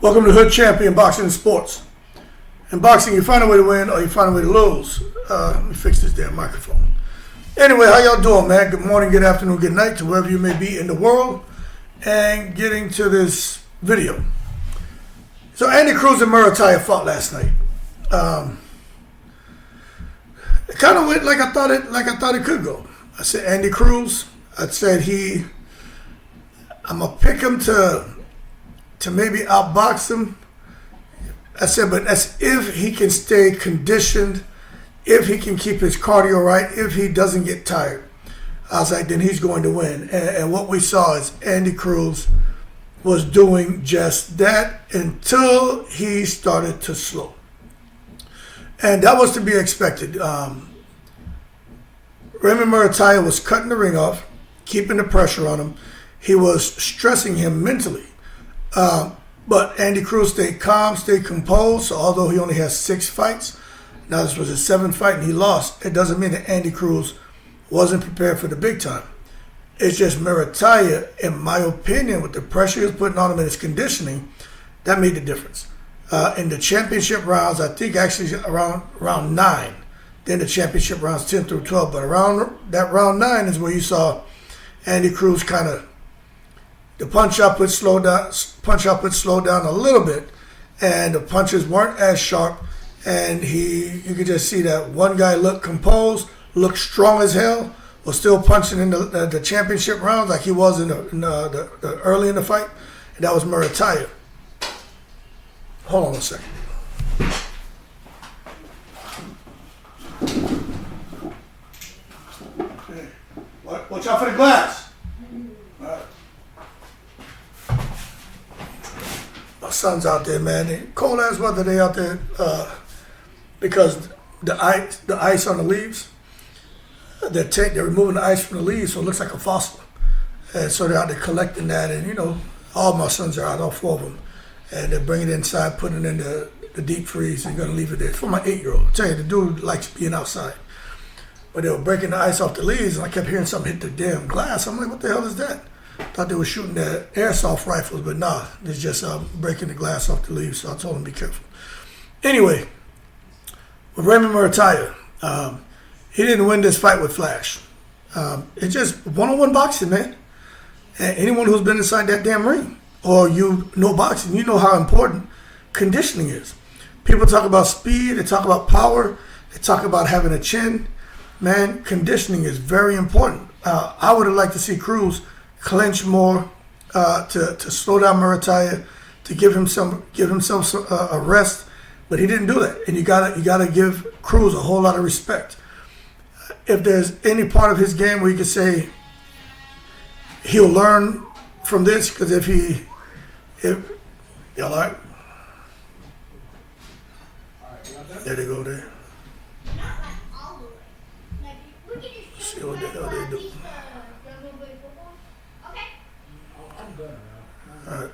Welcome to Hood Champion Boxing and Sports. In boxing, you find a way to win or you find a way to lose. Let me fix this damn microphone. Anyway, how y'all doing, man? Good morning, good afternoon, good night to wherever you may be in the world. And getting to this video. So Andy Cruz and Muratalla fought last night. It kind of went like I thought it could go. I said Andy Cruz. I said I'm gonna pick him to maybe outbox him. I said, but that's if he can stay conditioned, if he can keep his cardio right, if he doesn't get tired. I was like, then he's going to win. And what we saw is Andy Cruz was doing just that until he started to slow. And that was to be expected. Raymond Muratalla was cutting the ring off, keeping the pressure on him. He was stressing him mentally. But Andy Cruz stayed calm, stayed composed. So although he only has 6 fights, now this was his 7th fight and he lost, it doesn't mean that Andy Cruz wasn't prepared for the big time. It's just Muratalla, in my opinion, with the pressure he was putting on him and his conditioning, that made the difference. In the championship rounds, I think actually around round 9, then the championship rounds 10 through 12, but around that round 9 is where you saw Andy Cruz kind of, the punch output slowed down a little bit, and the punches weren't as sharp, and you could just see that one guy looked composed, looked strong as hell, was still punching in the championship rounds like he was in the early in the fight, and that was Muratalla. Hold on a second. Okay. Watch out for the glass. All right. My son's out there, man. Cold ass weather they out there because the ice on the leaves. They're removing the ice from the leaves, so it looks like a fossil. And so they're out there collecting that, and all my sons are out, all 4 of them, and they're bringing it inside, putting it in the deep freeze, and gonna leave it there. It's for my 8-year-old. I tell you, the dude likes being outside. But they were breaking the ice off the leaves, and I kept hearing something hit the damn glass. I'm like, what the hell is that? Thought they were shooting their airsoft rifles, but nah, it's just breaking the glass off the leaves, so I told them to be careful. Anyway, with Raymond Muratalla, he didn't win this fight with flash. It's just one-on-one boxing, man. And anyone who's been inside that damn ring, or you know boxing, you know how important conditioning is. People talk about speed, they talk about power, they talk about having a chin. Man, conditioning is very important. I would have liked to see Cruz clinch more, to slow down Muratalla, to give himself a rest, but he didn't do that. And you gotta give Cruz a whole lot of respect. If there's any part of his game where you could say he'll learn from this, because if y'all all right? There they go there. See what the hell they do. All right.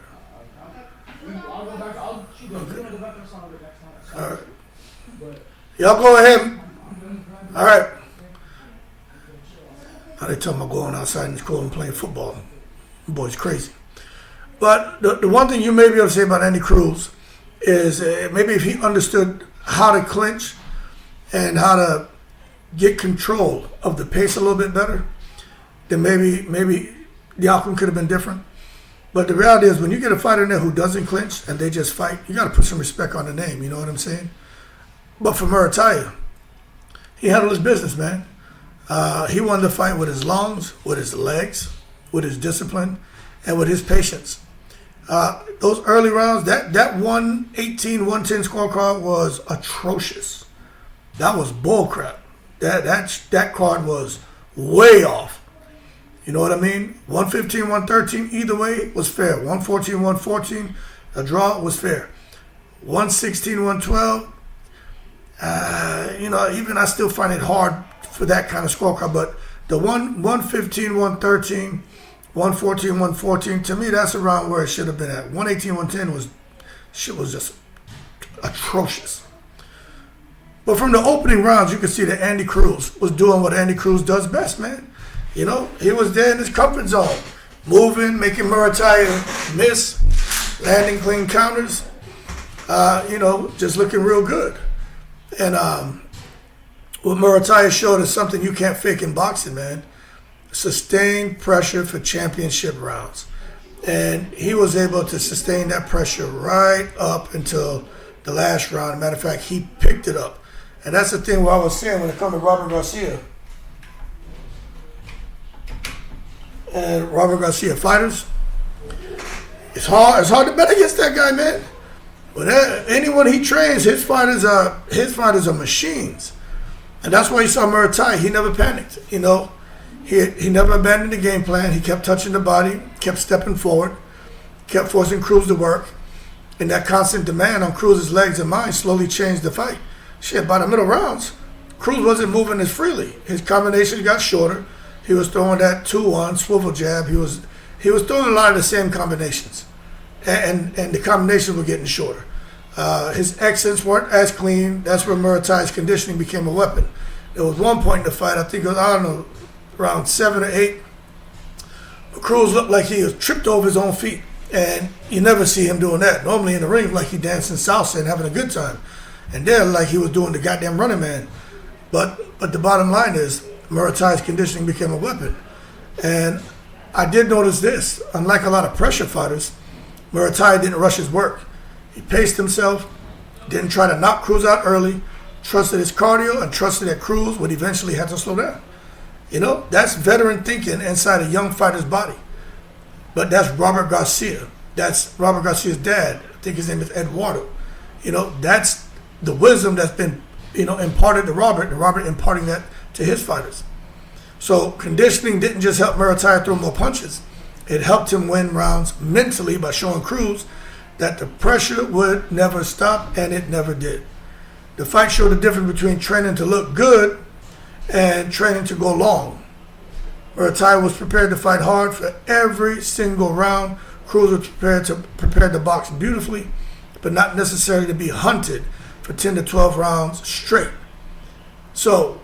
All right. Y'all go ahead. All right. Now they talking about going outside in the cold and playing football. The boy's crazy. But the one thing you may be able to say about Andy Cruz is maybe if he understood how to clinch and how to get control of the pace a little bit better, then maybe the outcome could have been different. But the reality is when you get a fighter in there who doesn't clinch and they just fight, you got to put some respect on the name, you know what I'm saying? But for Muratalla, he handled his business, man. He won the fight with his lungs, with his legs, with his discipline, and with his patience. Those early rounds, that 118, 110 scorecard was atrocious. That was bullcrap. That card was way off. You know what I mean? 115, 113, either way was fair. 114, 114, a draw was fair. 116, 112, even I still find it hard for that kind of scorecard, but the 115, 113, 114, 114, to me, that's around where it should have been at. 118, 110 was just atrocious. But from the opening rounds, you could see that Andy Cruz was doing what Andy Cruz does best, man. He was there in his comfort zone, moving, making Muratalla miss, landing clean counters, just looking real good. And what Muratalla showed is something you can't fake in boxing, man. Sustained pressure for championship rounds. And he was able to sustain that pressure right up until the last round. As a matter of fact, he picked it up. And that's the thing what I was saying when it comes to Robert Garcia. And Robert Garcia fighters, it's hard to bet against that guy, man. But anyone he trains, his fighters are machines. And that's why you saw Muratalla. He never panicked. He never abandoned the game plan. He kept touching the body, kept stepping forward, kept forcing Cruz to work. And that constant demand on Cruz's legs and mind slowly changed the fight. Shit, by the middle rounds, Cruz wasn't moving as freely. His combinations got shorter. He was throwing that 2-1 swivel jab. He was throwing a lot of the same combinations. And the combinations were getting shorter. His exits weren't as clean. That's where Muratalla's conditioning became a weapon. There was one point in the fight, I think it was, around 7 or 8, Cruz looked like he was tripped over his own feet. And you never see him doing that. Normally in the ring, like he dancing salsa and having a good time. And there, like he was doing the goddamn running man. But the bottom line is, Muratalla's conditioning became a weapon. And I did notice this. Unlike a lot of pressure fighters, Muratalla didn't rush his work. He paced himself, didn't try to knock Cruz out early, trusted his cardio, and trusted that Cruz would eventually have to slow down. That's veteran thinking inside a young fighter's body. But that's Robert Garcia. That's Robert Garcia's dad. I think his name is Eduardo. That's the wisdom that's been, imparted to Robert, and Robert imparting that to his fighters. So conditioning didn't just help Muratalla throw more punches. It helped him win rounds mentally by showing Cruz that the pressure would never stop, and it never did. The fight showed the difference between training to look good and training to go long. Muratalla was prepared to fight hard for every single round. Cruz was prepared to box beautifully, but not necessarily to be hunted for 10 to 12 rounds straight. So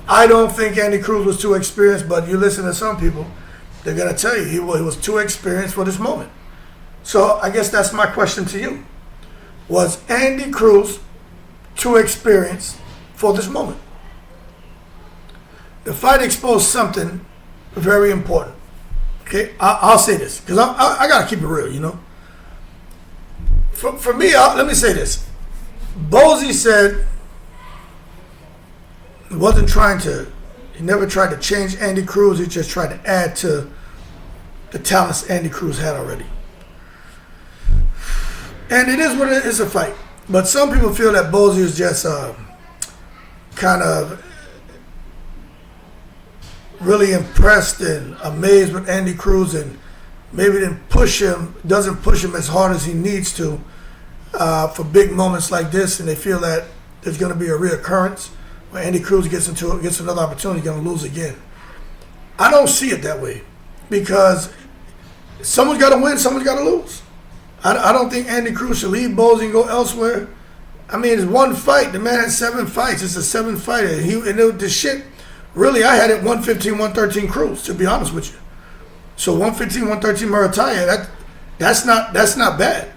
I don't think Andy Cruz was too experienced, but you listen to some people, they're going to tell you he was too experienced for this moment. So I guess that's my question to you. Was Andy Cruz too experienced for this moment? The fight exposed something very important. Okay, I'll say this because I got to keep it real, For me, let me say this. Bozy said he never tried to change Andy Cruz. He just tried to add to the talents Andy Cruz had already. And it is what it is, a fight. But some people feel that Bozy is just kind of really impressed and amazed with Andy Cruz, and maybe doesn't push him as hard as he needs to for big moments like this, and they feel that there's going to be a reoccurrence where Andy Cruz gets another opportunity, going to lose again. I don't see it that way, because someone's got to win, someone's got to lose. I don't think Andy Cruz should leave Bozy and go elsewhere. I mean, it's one fight. The man had 7 fights. It's a 7th fighter. The shit, really, I had it 115, 113 Cruz, to be honest with you. So 115, 113 Muratalla, that's not bad.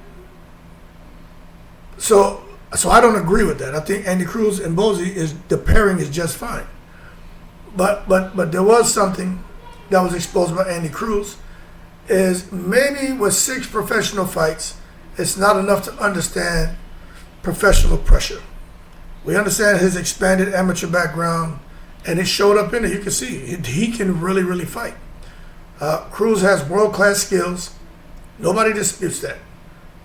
So I don't agree with that. I think Andy Cruz and Bozy, the pairing is just fine. But there was something that was exposed by Andy Cruz, is maybe with 6 professional fights, it's not enough to understand professional pressure. We understand his expanded amateur background, and it showed up in it. You can see he can really, really fight. Cruz has world-class skills. Nobody disputes that.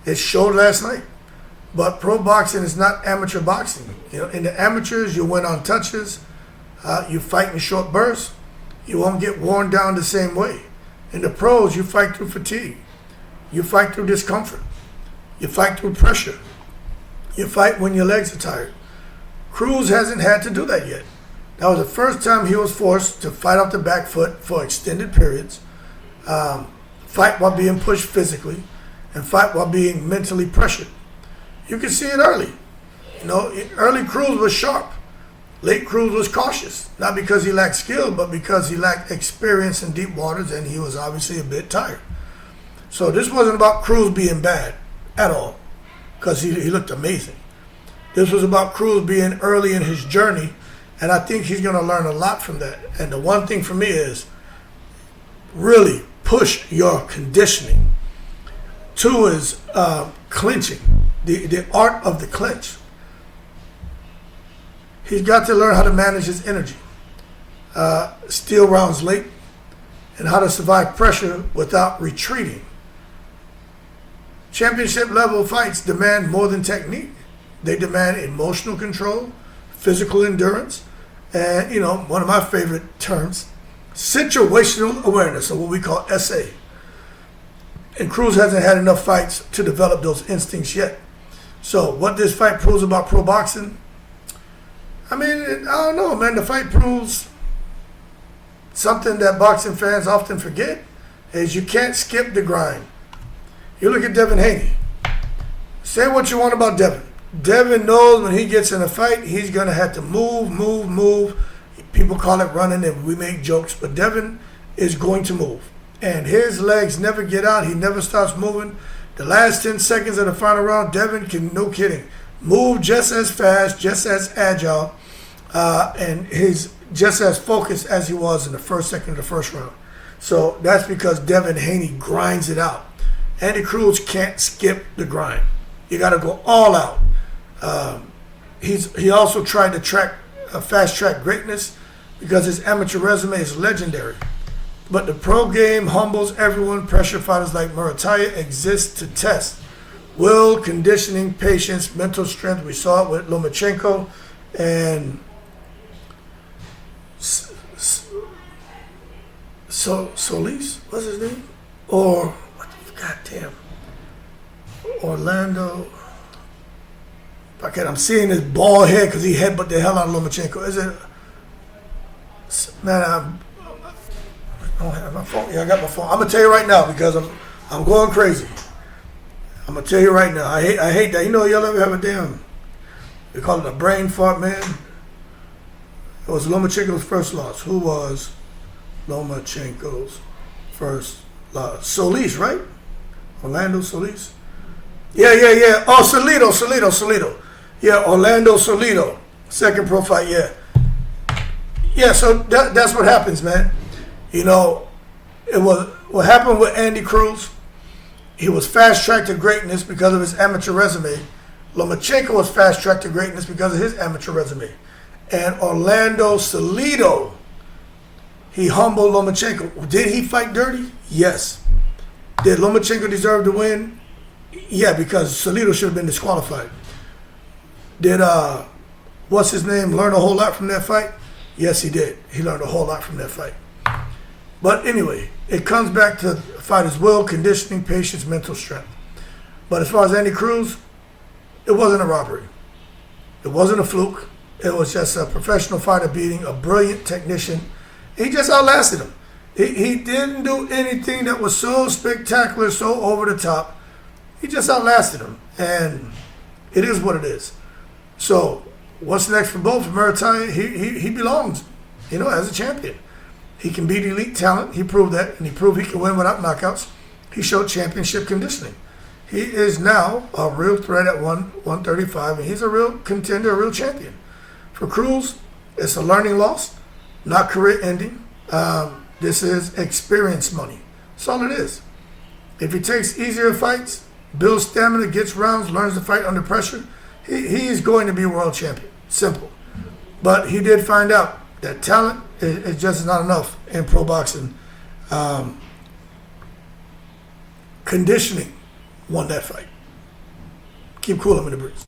It showed last night. But pro boxing is not amateur boxing. In the amateurs, you win on touches. You fight in short bursts. You won't get worn down the same way. In the pros, you fight through fatigue. You fight through discomfort. You fight through pressure. You fight when your legs are tired. Cruz hasn't had to do that yet. That was the first time he was forced to fight off the back foot for extended periods, fight while being pushed physically, and fight while being mentally pressured. You can see it early. Early Cruz was sharp. Late Cruz was cautious, not because he lacked skill, but because he lacked experience in deep waters, and he was obviously a bit tired. So this wasn't about Cruz being bad at all, because he looked amazing. This was about Cruz being early in his journey, and I think he's going to learn a lot from that. And the one thing for me is really push your conditioning. 2 is clinching, the art of the clinch. He's got to learn how to manage his energy, steal rounds late, and how to survive pressure without retreating. Championship level fights demand more than technique. They demand emotional control, physical endurance, and, one of my favorite terms, situational awareness, or what we call SA. And Cruz hasn't had enough fights to develop those instincts yet. So what this fight proves about pro boxing, I don't know, man. The fight proves something that boxing fans often forget, is you can't skip the grind. You look at Devin Haney. Say what you want about Devin. Devin knows when he gets in a fight, he's going to have to move. People call it running, and we make jokes, but Devin is going to move. And his legs never get out. He never stops moving. The last 10 seconds of the final round, Devin can, no kidding, move just as fast, just as agile, and he's just as focused as he was in the first second of the first round. So that's because Devin Haney grinds it out. Andy Cruz can't skip the grind. You got to go all out. He also tried to fast track greatness because his amateur resume is legendary. But the pro game humbles everyone. Pressure fighters like Muratalla exist to test will, conditioning, patience, mental strength. We saw it with Lomachenko and Solis. What's his name? Or goddamn Orlando. I'm seeing his bald head because he headbutt the hell out of Lomachenko. Is it? Man, I don't have my phone. Yeah, I got my phone. I'm gonna tell you right now because I'm going crazy. I'm gonna tell you right now. I hate that. Y'all ever have a damn? They call it a brain fart, man. It was Lomachenko's first loss. Who was Lomachenko's first loss? Solis, right? Orlando Solis. Yeah. Oh, Salido. Yeah, Orlando Salido. Second pro fight. Yeah. So that's what happens, man. It was what happened with Andy Cruz. He was fast-tracked to greatness because of his amateur resume. Lomachenko was fast-tracked to greatness because of his amateur resume. And Orlando Salido, he humbled Lomachenko. Did he fight dirty? Yes. Did Lomachenko deserve to win? Yeah, because Salido should have been disqualified. Did, what's his name, learn a whole lot from that fight? Yes, he did. He learned a whole lot from that fight. But anyway, it comes back to fighter's will, conditioning, patience, mental strength. But as far as Andy Cruz, it wasn't a robbery. It wasn't a fluke. It was just a professional fighter beating a brilliant technician. He just outlasted him. He didn't do anything that was so spectacular, so over the top. He just outlasted him. And it is what it is. So what's next for both? For Muratalla, he belongs, as a champion. He can beat elite talent. He proved that, and he proved he can win without knockouts. He showed championship conditioning. He is now a real threat at 135, and he's a real contender, a real champion. For Cruz, it's a learning loss, not career ending. This is experience money. That's all it is. If he takes easier fights, builds stamina, gets rounds, learns to fight under pressure, he's going to be a world champion. Simple. But he did find out that talent is just not enough in pro boxing. Conditioning won that fight. Keep cool, I'm in the breeze.